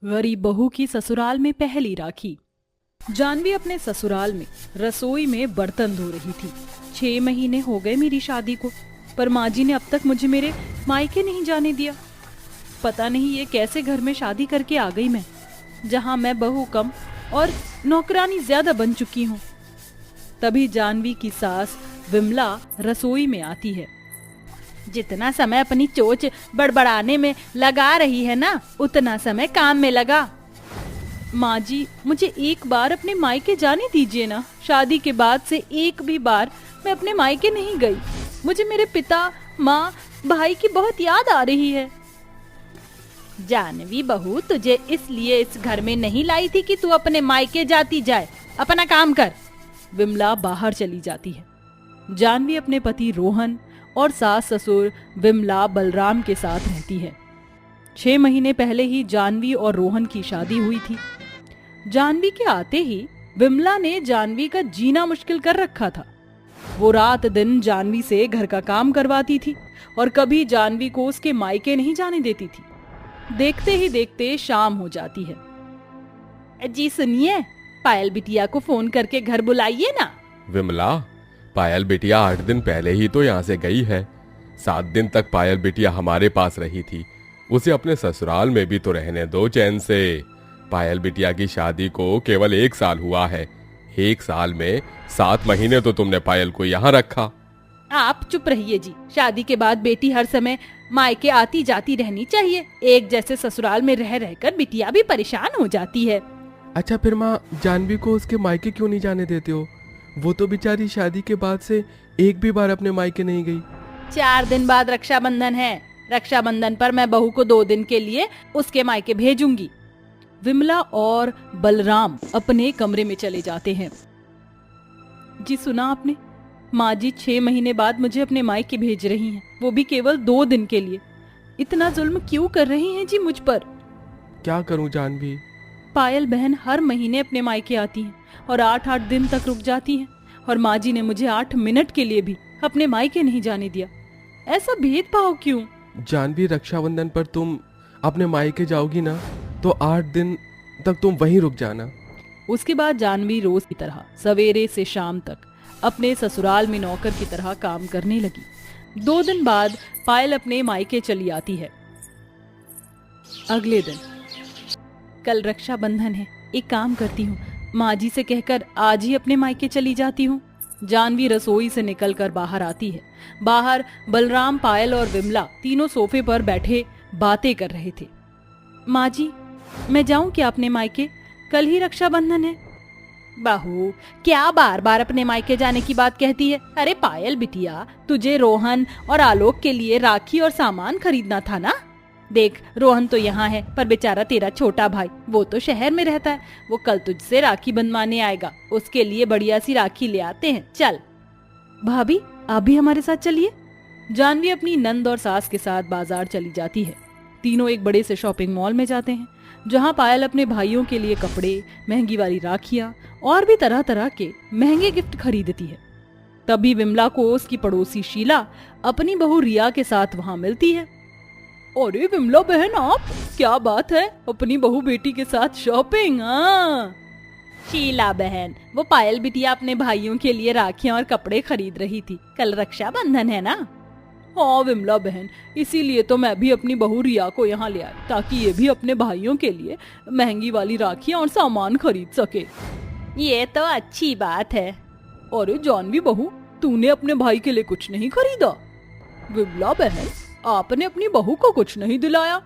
गरीब बहू की ससुराल में पहली राखी। जानवी अपने ससुराल में रसोई में बर्तन धो रही थी। 6 महीने हो गए मेरी शादी को, पर माँ जी ने अब तक मुझे मेरे मायके नहीं जाने दिया। पता नहीं ये कैसे घर में शादी करके आ गई मैं, जहाँ मैं बहू कम और नौकरानी ज्यादा बन चुकी हूँ। तभी जानवी की सास विमला रसोई में आती है। जितना समय अपनी चोच बड़बड़ाने में लगा रही है ना, उतना समय काम में लगा। माँ जी, मुझे एक बार अपने मायके जाने दीजिए ना। शादी के बाद से एक भी बार मैं अपने मायके नहीं गई। मुझे मेरे पिता, माँ, भाई की बहुत याद आ रही है। जानवी बहू, तुझे इसलिए इस घर में नहीं लाई थी कि तू अपने मायके जाती जाए। अपना काम कर। विमला बाहर चली जाती है। जानवी अपने पति रोहन और सास ससुर विमला बलराम के साथ रहती है। 6 महीने पहले ही जानवी और रोहन की शादी हुई थी। जानवी के आते ही विमला ने जानवी का जीना मुश्किल कर रखा था। वो रात दिन जानवी से घर का काम करवाती थी और कभी जानवी को उसके मायके नहीं जाने देती थी। देखते ही देखते शाम हो जाती है। जी सुनिए, पायल बिटिया को फोन करके घर बुलाइए ना। विमला, पायल बिटिया 8 दिन पहले ही तो यहाँ से गई है। 7 दिन तक पायल बिटिया हमारे पास रही थी। उसे अपने ससुराल में भी तो रहने दो चैन से। पायल बिटिया की शादी को केवल 1 साल हुआ है। 1 साल में 7 महीने तो तुमने पायल को यहाँ रखा। आप चुप रहिए जी। शादी के बाद बेटी हर समय मायके आती जाती रहनी चाहिए। एक जैसे ससुराल में रह रहकर बिटिया भी परेशान हो जाती है। अच्छा, फिर माँ, जानवी को उसके मायके क्यों नहीं जाने देते हो? वो तो बेचारी शादी के बाद से एक भी बार अपने मायके नहीं गई। 4 दिन बाद रक्षाबंधन है। रक्षाबंधन पर मैं बहू को 2 दिन के लिए उसके मायके भेजूंगी। विमला और बलराम अपने कमरे में चले जाते हैं। जी सुना आपने? माँ जी 6 महीने बाद मुझे अपने मायके भेज रही हैं, वो भी केवल 2 दिन के लिए। इतना जुल्म क्यों कर रही हैं जी मुझ पर? क्या करूं जानवी? पायल बहन हर महीने अपने मायके आती हैं और 8-8 दिन तक रुक जाती हैं, और माँ जी ने मुझे 8 मिनट के लिए भी अपने मायके नहीं जाने दिया। ऐसा भेदभाव क्यों? जानवी, रक्षाबंधन पर तुम अपने मायके जाओगी ना, तो 8 दिन तक तुम वहीं रुक जाना। उसके बाद जानवी रोज की तरह सवेरे से शाम तक अपने ससुराल में नौकर की तरह काम करने लगी। 2 दिन बाद पायल अपने मायके चली आती है। अगले दिन, कल रक्षाबंधन है, एक काम करती हूँ, माँ जी से कहकर आज ही अपने मायके चली जाती हूँ। जानवी रसोई से निकलकर बाहर आती है। बाहर बलराम, पायल और विमला तीनों सोफे पर बैठे बातें कर रहे थे। माँ जी, मैं जाऊं क्या अपने मायके? कल ही रक्षाबंधन है। बहू, क्या बार बार अपने मायके जाने की बात कहती है? अरे पायल बिटिया, तुझे रोहन और आलोक के लिए राखी और सामान खरीदना था ना। देख, रोहन तो यहाँ है, पर बेचारा तेरा छोटा भाई वो तो शहर में रहता है। वो कल तुझसे राखी बंधवाने आएगा, उसके लिए बढ़िया सी राखी ले आते हैं। चल। भाभी, आप भी हमारे साथ चलिए। जानवी अपनी नंद और सास के साथ बाजार चली जाती है। तीनों एक बड़े से शॉपिंग मॉल में जाते हैं, जहाँ पायल अपने भाइयों के लिए कपड़े, महंगी वाली राखियां और भी तरह तरह के महंगे गिफ्ट खरीदती है। तभी विमला को उसकी पड़ोसी शीला अपनी बहू रिया के साथ वहाँ मिलती है। अरे विमला बहन, आप, क्या बात है, अपनी बहू बेटी के साथ शॉपिंग? हाँ शीला बहन, वो पायल बिटिया अपने भाइयों के लिए राखियां और कपड़े खरीद रही थी। कल रक्षाबंधन है ना। हाँ विमला बहन, इसीलिए तो मैं भी अपनी बहू रिया को यहाँ ले आई, ताकि ये भी अपने भाइयों के लिए महंगी वाली राखियां और सामान खरीद सके। ये तो अच्छी बात है। अरे जानवी बहू, तूने अपने भाई के लिए कुछ नहीं खरीदा? विमला बहन, आपने अपनी बहू को कुछ नहीं दिलाया।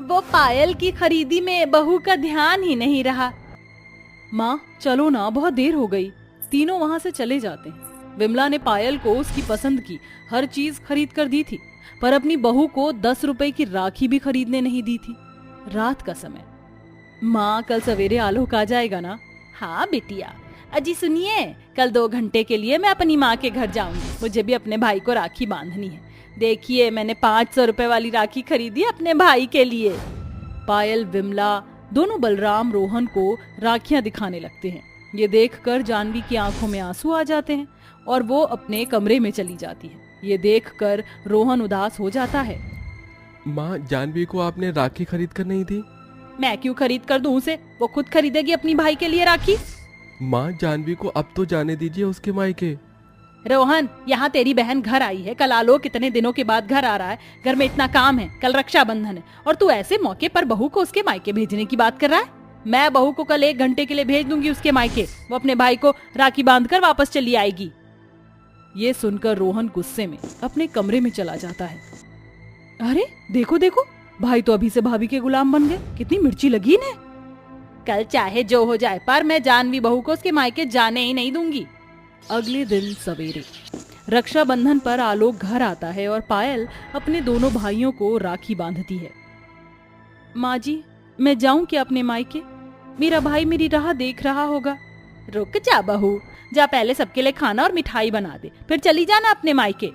वो पायल की खरीदी में बहू का ध्यान ही नहीं रहा। माँ चलो ना, बहुत देर हो गई। तीनों वहाँ से चले जाते हैं। विमला ने पायल को उसकी पसंद की हर चीज खरीद कर दी थी, पर अपनी बहू को 10 रुपए की राखी भी खरीदने नहीं दी थी। रात का समय। माँ, कल सवेरे आलोक आ जाएगा ना? हाँ बिटिया। अजी सुनिए, कल 2 घंटे के लिए मैं अपनी माँ के घर जाऊंगी। मुझे भी अपने भाई को राखी बांधनी है। देखिए, मैंने 500 रुपए वाली राखी खरीदी अपने भाई के लिए। पायल, विमला दोनों बलराम, रोहन को राखियां दिखाने लगते हैं। ये देखकर जानवी की आंखों में आंसू आ जाते हैं और वो अपने कमरे में चली जाती है। ये देखकर रोहन उदास हो जाता है। माँ, जानवी को आपने राखी खरीद कर नहीं दी? मैं क्यों खरीद कर दूं उसे? वो खुद खरीदेगी अपनी भाई के लिए राखी। माँ, जानवी को अब तो जाने दीजिए उसके मायके। रोहन, यहाँ तेरी बहन घर आई है, कल आलोक इतने दिनों के बाद घर आ रहा है, घर में इतना काम है, कल रक्षाबंधन है, और तू ऐसे मौके पर बहू को उसके मायके भेजने की बात कर रहा है। मैं बहू को कल 1 घंटे के लिए भेज दूंगी उसके मायके, वो अपने भाई को राखी बांधकर वापस चली आएगी। ये सुनकर रोहन गुस्से में अपने कमरे में चला जाता है। अरे देखो देखो, भाई तो अभी से भाभी के गुलाम बन गए, कितनी मिर्ची लगी इन्हें। कल चाहे जो हो जाए, पर मैं जानवी बहू को उसके मायके जाने ही नहीं दूंगी। अगले दिन सवेरे रक्षाबंधन पर आलोक घर आता है और पायल अपने दोनों भाइयों को राखी बांधती है। माँ जी, मैं जाऊं क्या अपने मायके? मेरा भाई मेरी राह देख रहा होगा। रुक जा बहू, जा पहले सबके लिए खाना और मिठाई बना दे, फिर चली जाना अपने मायके।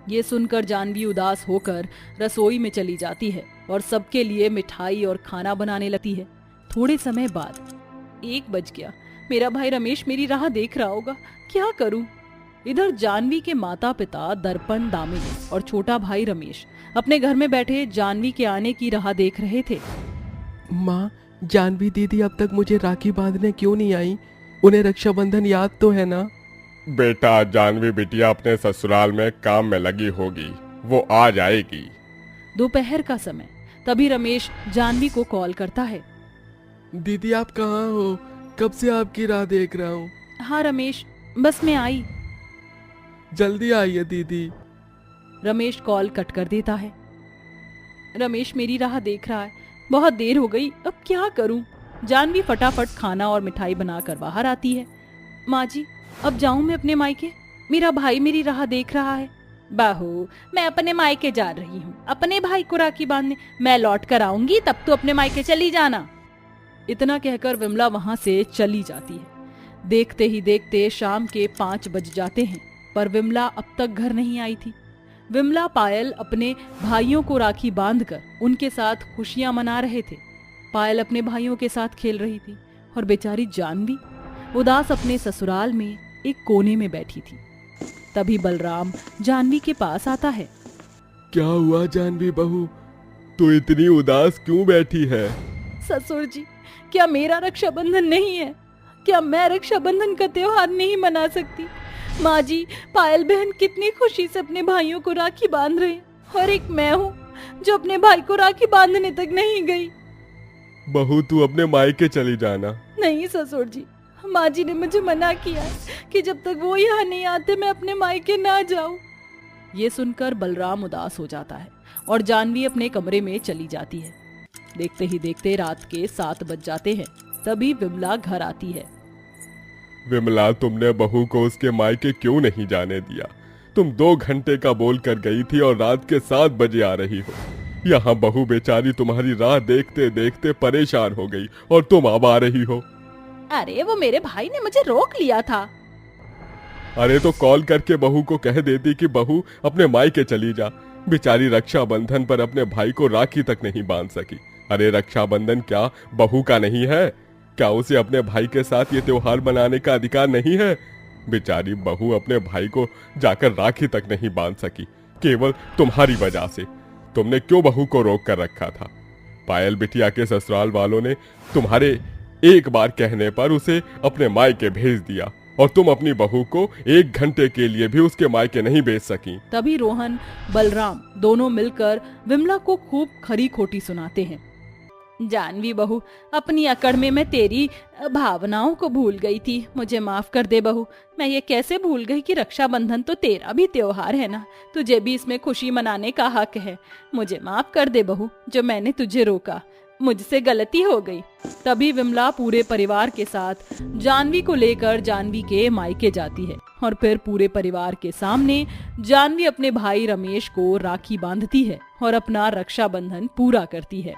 ये सुनकर जानवी उदास होकर रसोई में चली जाती है और सबके लिए मिठाई और खाना बनाने लगती है। थोड़े समय बाद 1 बज गया। मेरा भाई रमेश मेरी राह देख रहा होगा, क्या करूं? इधर जानवी के माता पिता दर्पण, दामिनी और छोटा भाई रमेश अपने घर में बैठे जानवी के आने की राह देख रहे थे। माँ, जानवी दीदी अब तक मुझे राखी बांधने क्यों नहीं आई? उन्हें रक्षाबंधन याद तो है ना? बेटा, जानवी बिटिया अपने ससुराल में काम में लगी होगी, वो आ जाएगी। दोपहर का समय, तभी रमेश जानवी को कॉल करता है। दीदी, आप कहाँ हो? कब से आपकी राह देख रहा हूँ। हाँ रमेश, बस मैं आई। जल्दी आइए दीदी। रमेश कॉल कट कर देता है। रमेश मेरी राह देख रहा है, बहुत देर हो गई, अब क्या करूं? जानवी फटाफट खाना और मिठाई बनाकर बाहर आती है। माँ जी, अब जाऊं मैं अपने मायके? मेरा भाई मेरी राह देख रहा है। बहू, मैं अपने मायके जा रही हूँ अपने भाई को राखी बांधने, मैं लौट कर आऊंगी, तब तू अपने मायके चली जाना। इतना कहकर विमला वहां से चली जाती है। देखते ही देखते शाम के 5 बज जाते हैं, पर विमला अब तक घर नहीं आई थी। विमला, पायल अपने भाइयों को राखी बांधकर उनके साथ खुशियां मना रहे थे। पायल अपने भाइयों के साथ खेल रही थी और बेचारी जानवी उदास अपने ससुराल में एक कोने में बैठी थी। तभी बलराम जानवी के पास आता है। क्या हुआ जानवी बहू, तू इतनी उदास क्यों बैठी है? ससुर जी, क्या मेरा रक्षाबंधन नहीं है? क्या मैं रक्षाबंधन का त्योहार नहीं मना सकती? माँ जी, पायल बहन कितनी खुशी से अपने भाइयों को राखी बांध रहे हैं, और एक मैं हूँ जो अपने भाई को राखी बांधने तक नहीं गई। बहू, तू अपने मायके चली जाना। नहीं ससुर जी, माँ जी ने मुझे मना किया कि जब तक वो यहाँ नहीं आते मैं अपने मायके ना जाऊं। ये सुनकर बलराम उदास हो जाता है और जानवी अपने कमरे में चली जाती है। देखते ही देखते रात के 7 बज जाते हैं। तभी विमला घर आती है। विमला, तुमने बहू को उसके मायके क्यों नहीं जाने दिया? तुम 2 घंटे का बोल कर गई थी और रात के 7 बजे आ रही हो। यहाँ बहू बेचारी तुम्हारी राह देखते देखते परेशान हो गई और तुम अब आ रही हो। अरे वो मेरे भाई ने मुझे रोक लिया था। अरे तो कॉल करके बहू को कह देती कि बहू अपने मायके चली जा। बेचारी रक्षाबंधन पर अपने भाई को राखी तक नहीं बांध सकी। अरे रक्षाबंधन क्या बहू का नहीं है? क्या उसे अपने भाई के साथ ये त्योहार मनाने का अधिकार नहीं है? बेचारी बहू अपने भाई को जाकर राखी तक नहीं बांध सकी, केवल तुम्हारी वजह से। तुमने क्यों बहू को रोक कर रखा था? पायल बिटिया के ससुराल वालों ने तुम्हारे एक बार कहने पर उसे अपने मायके भेज दिया और तुम अपनी बहू को 1 घंटे के लिए भी उसके मायके नहीं भेज सकी। तभी रोहन, बलराम दोनों मिलकर विमला को खूब खरी खोटी सुनाते हैं। जानवी बहू, अपनी अकड़ में मैं तेरी भावनाओं को भूल गई थी, मुझे माफ कर दे बहू। मैं ये कैसे भूल गई कि रक्षाबंधन तो तेरा भी त्योहार है ना, तुझे भी इसमें खुशी मनाने का हक है। मुझे माफ कर दे बहू, जो मैंने तुझे रोका, मुझसे गलती हो गई। तभी विमला पूरे परिवार के साथ जानवी को लेकर जानवी के मायके जाती है और फिर पूरे परिवार के सामने जानवी अपने भाई रमेश को राखी बांधती है और अपना रक्षाबंधन पूरा करती है।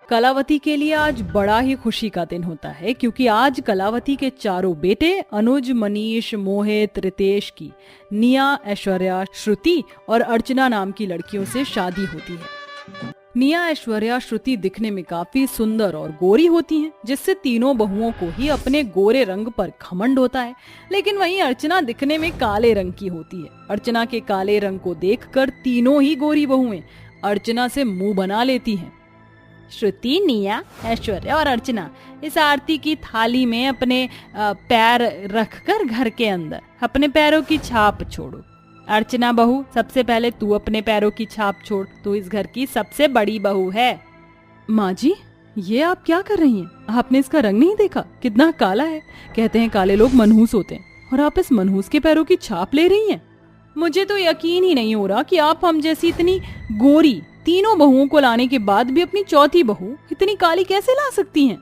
कलावती के लिए आज बड़ा ही खुशी का दिन होता है, क्योंकि आज कलावती के 4 बेटे अनुज, मनीष, मोहित, रितेश की निया, ऐश्वर्या, श्रुति और अर्चना नाम की लड़कियों से शादी होती है। निया, ऐश्वर्या, श्रुति दिखने में काफी सुंदर और गोरी होती हैं, जिससे तीनों बहुओं को ही अपने गोरे रंग पर घमंड होता है। लेकिन वहीं अर्चना दिखने में काले रंग की होती है। अर्चना के काले रंग को देखकर तीनों ही गोरी बहुएं अर्चना से मुंह बना लेती हैं। श्रुति, निया, ऐश्वर्या और अर्चना इस आरती की थाली में अपने पैर रखकर घर के अंदर अपने पैरों की छाप छोड़ो। अर्चना बहू, सबसे पहले तू अपने पैरों की छाप छोड़, तू इस घर की सबसे बड़ी बहू है। माँ जी, ये आप क्या कर रही हैं? आपने इसका रंग नहीं देखा, कितना काला है। कहते हैं काले लोग मनहूस होते हैं, और आप इस मनहूस के पैरों की छाप ले रही हैं। मुझे तो यकीन ही नहीं हो रहा कि आप हम जैसी इतनी गोरी तीनों बहुओं को लाने के बाद भी अपनी चौथी बहू इतनी काली कैसे ला सकती हैं।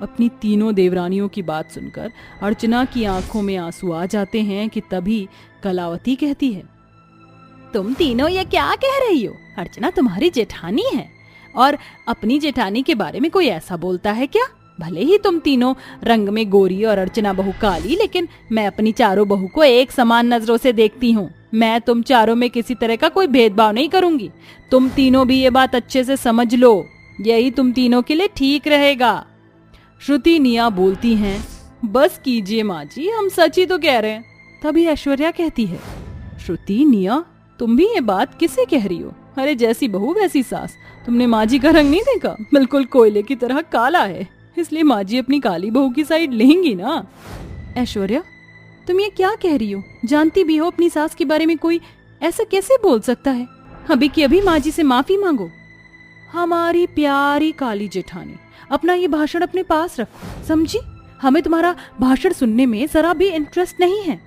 अपनी तीनों देवरानियों की बात सुनकर अर्चना की आंखों में आंसू आ जाते हैं कि तभी कलावती कहती है, तुम तीनों ये क्या कह रही हो? अर्चना तुम्हारी जेठानी है, और अपनी जेठानी के बारे में कोई ऐसा बोलता है क्या? भले ही तुम तीनों रंग में गोरी और अर्चना बहू काली, लेकिन मैं अपनी चारों बहू को एक समान नजरों से देखती हूँ। मैं तुम चारों में किसी तरह का कोई भेदभाव नहीं करूंगी। तुम तीनों भी ये बात अच्छे से समझ लो, यही तुम तीनों के लिए ठीक रहेगा। श्रुति, निया बोलती हैं, बस कीजिए माँ जी, हम सच ही तो कह रहे हैं। तभी ऐश्वर्या कहती है, श्रुति, निया, तुम भी ये बात किसे कह रही हो? अरे जैसी बहू वैसी सास। तुमने माँ जी का रंग नहीं देखा? बिल्कुल कोयले की तरह काला है, इसलिए माँ जी अपनी काली बहू की साइड लेंगी ना। ऐश्वर्या, तुम ये क्या कह रही हो? जानती भी हो अपनी सास के बारे में कोई ऐसा कैसे बोल सकता है? अभी की अभी माँ जी से माफी मांगो। हमारी प्यारी काली जेठानी, अपना ये भाषण अपने पास रखो, समझी? हमें तुम्हारा भाषण सुनने में जरा भी इंटरेस्ट नहीं है।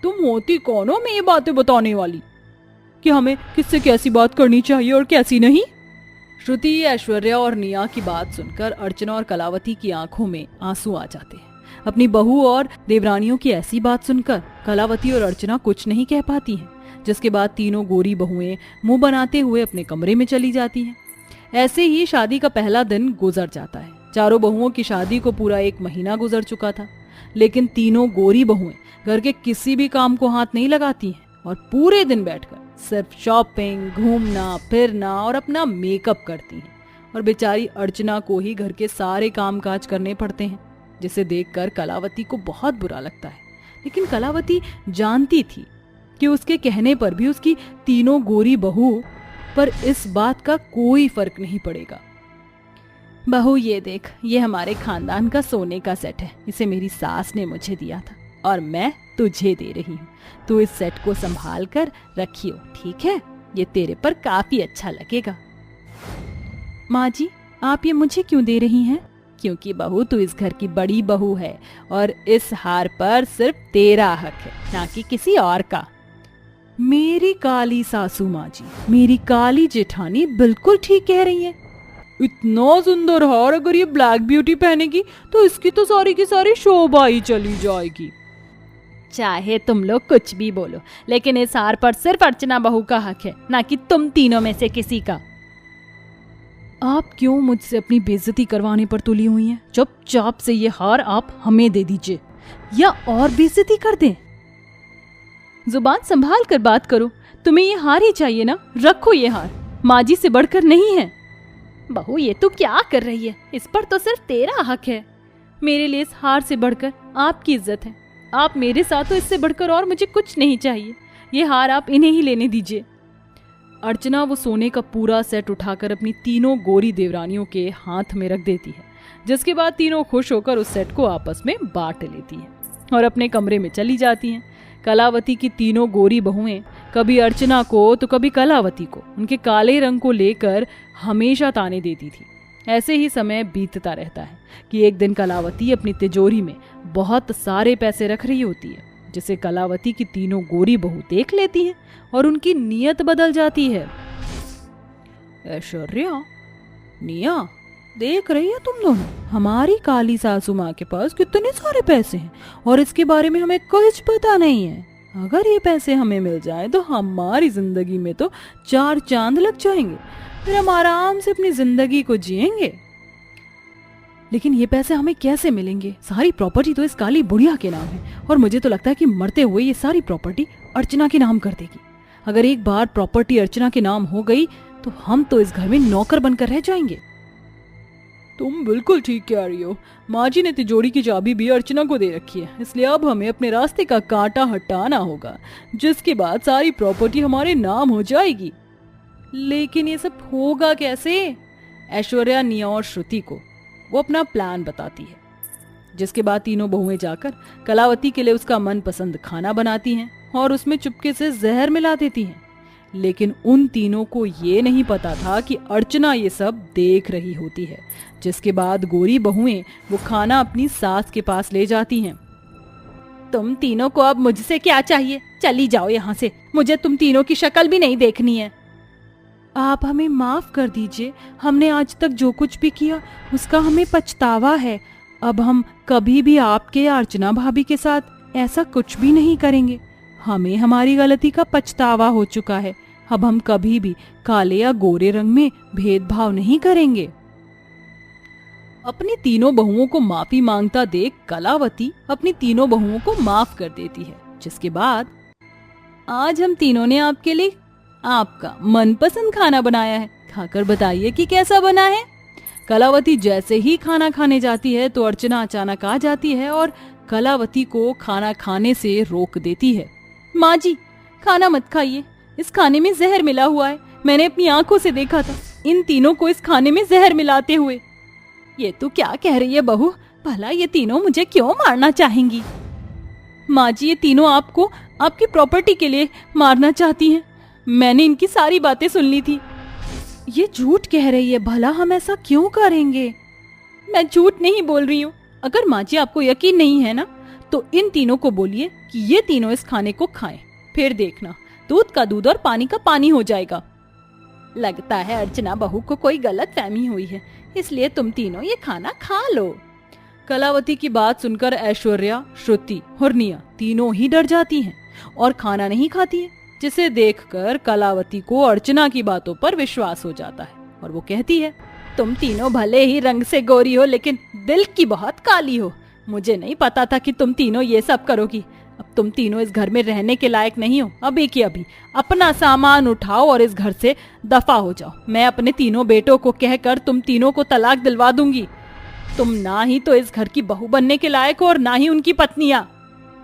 तुम होती कौन हो मैं ये बातें बताने वाली कि हमें किससे कैसी बात करनी चाहिए और कैसी नहीं? श्रुति, ऐश्वर्या और निया की बात सुनकर अर्चना और कलावती की आंखों में आंसू आ जाते हैं। अपनी बहू और देवरानियों की ऐसी बात सुनकर कलावती और अर्चना कुछ नहीं कह पाती हैं, जिसके बाद तीनों गोरी बहुएं मुंह बनाते हुए अपने कमरे में चली जाती हैं। ऐसे ही शादी का पहला दिन गुजर जाता है। चारों बहुओं की शादी को पूरा 1 महीना गुजर चुका था, लेकिन तीनों गोरी बहुएं घर के किसी भी काम को हाथ नहीं लगाती हैं और पूरे दिन बैठकर सिर्फ शॉपिंग, घूमना फिरना और अपना मेकअप करती हैं। और बेचारी अर्चना को ही घर के सारे कामकाज करने पड़ते हैं, जिसे देखकर कलावती को बहुत बुरा लगता है। लेकिन कलावती जानती थी कि उसके कहने पर भी उसकी तीनों गोरी बहू पर इस बात का कोई फर्क नहीं पड़ेगा। बहू, ये देख, ये हमारे खानदान का सोने का सेट है। इसे मेरी सास ने मुझे दिया था और मैं तुझे दे रही हूँ। तू इस सेट को संभाल कर रखियो, ठीक है? ये तेरे पर काफी अच्छा लगेगा। माँ जी, आप ये मुझे क्यों दे रही हैं? क्योंकि बहू, तू इस घर की बड़ी बहू है और इस हार पर सिर्फ तेरा हक है, ना कि किसी और का। मेरी काली सासू माँ जी, मेरी काली जेठानी बिल्कुल ठीक कह रही है। इतना सुंदर हार अगर ये ब्लैक ब्यूटी पहनेगी तो इसकी तो सारी की सारी शोभा ही चली जाएगी। चाहे तुम लोग कुछ भी बोलो, लेकिन इस हार पर सिर्फ अर्चना बहू का हक है, ना कि तुम तीनों में से किसी का। आप क्यों मुझसे अपनी बेइज्जती करवाने पर तुली हुई हैं? चुपचाप से ये हार आप हमें दे दीजिए या और बेइज्जती कर दें। जुबान संभाल कर बात करो, तुम्हें ये हार ही चाहिए ना? रखो ये हार, माँ जी से बढ़कर नहीं है। बहू, ये तू क्या कर रही है? इस पर तो सिर्फ तेरा हक है। मेरे लिए इस हार से बढ़कर आपकी इज्जत है। आप मेरे साथ हो, इससे बढ़कर और मुझे कुछ नहीं चाहिए। ये हार आप इन्हें ही लेने दीजिए। अर्चना वो सोने का पूरा सेट उठाकर अपनी तीनों गोरी देवरानियों के हाथ में रख देती है, जिसके बाद तीनों खुश होकर उस सेट को आपस में बांट लेती हैं और अपने कमरे में चली जाती हैं। कलावती की तीनों गोरी बहुएं कभी अर्चना को तो कभी कलावती को उनके काले रंग को लेकर हमेशा ताने देती थी। ऐसे ही समय बीतता रहता है कि एक दिन कलावती अपनी तिजोरी में बहुत सारे पैसे रख रही होती है, जिसे कलावती की तीनों गोरी बहू देख लेती हैं और उनकी नीयत बदल जाती है। ऐश्वर्या, निया, देख रही है तुम दोनों, हमारी काली सासू माँ के पास कितने सारे पैसे हैं और इसके बारे में हमें कुछ पता नहीं है। अगर ये पैसे हमें मिल जाए तो हमारी जिंदगी में तो 4 चांद लग जाएंगे, फिर हम आराम से अपनी जिंदगी को जिएंगे। लेकिन ये पैसे हमें कैसे मिलेंगे? सारी प्रॉपर्टी तो इस काली बुढ़िया के नाम है और मुझे तो लगता है कि मरते हुए ये सारी प्रॉपर्टी अर्चना के नाम कर देगी। अगर एक बार प्रॉपर्टी अर्चना के नाम हो गई तो हम तो इस घर में नौकर बनकर रह जाएंगे। तुम बिल्कुल ठीक कह रही हो। माँ जी ने तिजोरी की चाबी भी अर्चना को दे रखी है, इसलिए अब हमें अपने रास्ते का कांटा हटाना होगा, जिसके बाद सारी प्रॉपर्टी हमारे नाम हो जाएगी। लेकिन ये सब होगा कैसे? ऐश्वर्या, निया और श्रुति को वो अपना प्लान बताती है, जिसके बाद तीनों बहुएं जाकर कलावती के लिए उसका मनपसंद खाना बनाती हैं और उसमें चुपके से जहर मिला देती हैं। लेकिन उन तीनों को ये नहीं पता था कि अर्चना ये सब देख रही होती है, जिसके बाद गोरी बहुएं वो खाना अपनी सास के पास ले जाती हैं। तुम तीनों को अब मुझसे क्या चाहिए? चली जाओ यहाँ से, मुझे तुम तीनों की शक्ल भी नहीं देखनी है। आप हमें माफ कर दीजिए, हमने आज तक जो कुछ भी किया उसका हमें पछतावा है। अब हम कभी भी आपके या अर्चना भाभी के साथ ऐसा कुछ भी नहीं करेंगे। हमें हमारी गलती का पछतावा हो चुका है। अब हम कभी भी काले या गोरे रंग में भेदभाव नहीं करेंगे। अपनी तीनों बहुओं को माफी मांगता देख कलावती अपनी तीनों बहुओं को माफ कर देती है, जिसके बाद आज हम तीनों ने आपके लिए आपका मनपसंद खाना बनाया है, खाकर बताइए कि कैसा बना है। कलावती जैसे ही खाना खाने जाती है तो अर्चना अचानक आ जाती है और कलावती को खाना खाने से रोक देती है। माँ जी, खाना मत खाइए, इस खाने में जहर मिला हुआ है। मैंने अपनी आंखों से देखा था इन तीनों को इस खाने में जहर मिलाते हुए। ये तू क्या कह रही है बहू? भला ये तीनों मुझे क्यों मारना चाहेंगी? माँ जी, ये तीनों आपको आपकी प्रॉपर्टी के लिए मारना चाहती हैं। मैंने इनकी सारी बातें सुन ली थी। ये झूठ कह रही है, भला हम ऐसा क्यों करेंगे? मैं झूठ नहीं बोल रही हूँ। अगर माँ जी आपको यकीन नहीं है ना, तो इन तीनों को बोलिए कि ये तीनों इस खाने को खाएं, फिर देखना दूध का दूध और पानी का पानी हो जाएगा। लगता है अर्चना बहू को कोई गलत फहमी हुई है, इसलिए तुम तीनों ये खाना खा लो। कलावती की बात सुनकर ऐश्वर्या, श्रुति और निया तीनों ही डर जाती हैं और खाना नहीं खाती है, जिसे देखकर कलावती को अर्चना की बातों पर विश्वास हो जाता है और वो कहती है, तुम तीनों भले ही रंग से गोरी हो लेकिन दिल की बहुत काली हो। मुझे नहीं पता था कि तुम तीनों ये सब करोगी। अब तुम तीनों इस घर में रहने के लायक नहीं हो। अभी की अभी अपना सामान उठाओ और इस घर से दफा हो जाओ। मैं अपने तीनों बेटों को कहकर तुम तीनों को तलाक दिलवा दूंगी। तुम ना ही तो इस घर की बहू बनने के लायक हो और ना ही उनकी पत्नियां।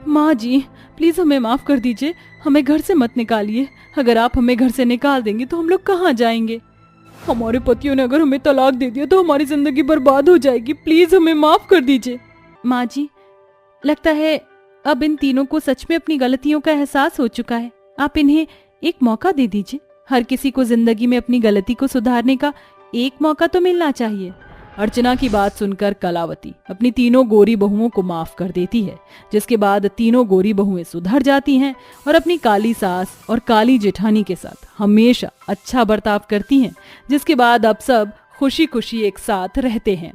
माँ जी, प्लीज हमें माफ कर दीजिए, हमें घर से मत निकालिए। अगर आप हमें घर से निकाल देंगे तो हम लोग कहाँ जाएंगे? हमारे पतियों ने अगर हमें तलाक दे दिया तो हमारी जिंदगी बर्बाद हो जाएगी। प्लीज हमें माफ कर दीजिए। माँ जी, लगता है अब इन तीनों को सच में अपनी गलतियों का एहसास हो चुका है। आप इन्हें एक मौका दे दीजिए। हर किसी को जिंदगी में अपनी गलती को सुधारने का एक मौका तो मिलना चाहिए। अर्चना की बात सुनकर कलावती अपनी तीनों गोरी बहुओं को माफ कर देती है, जिसके बाद तीनों गोरी बहुएं सुधर जाती हैं और अपनी काली सास और काली जेठानी के साथ हमेशा अच्छा बर्ताव करती हैं, जिसके बाद अब सब खुशी खुशी एक साथ रहते हैं।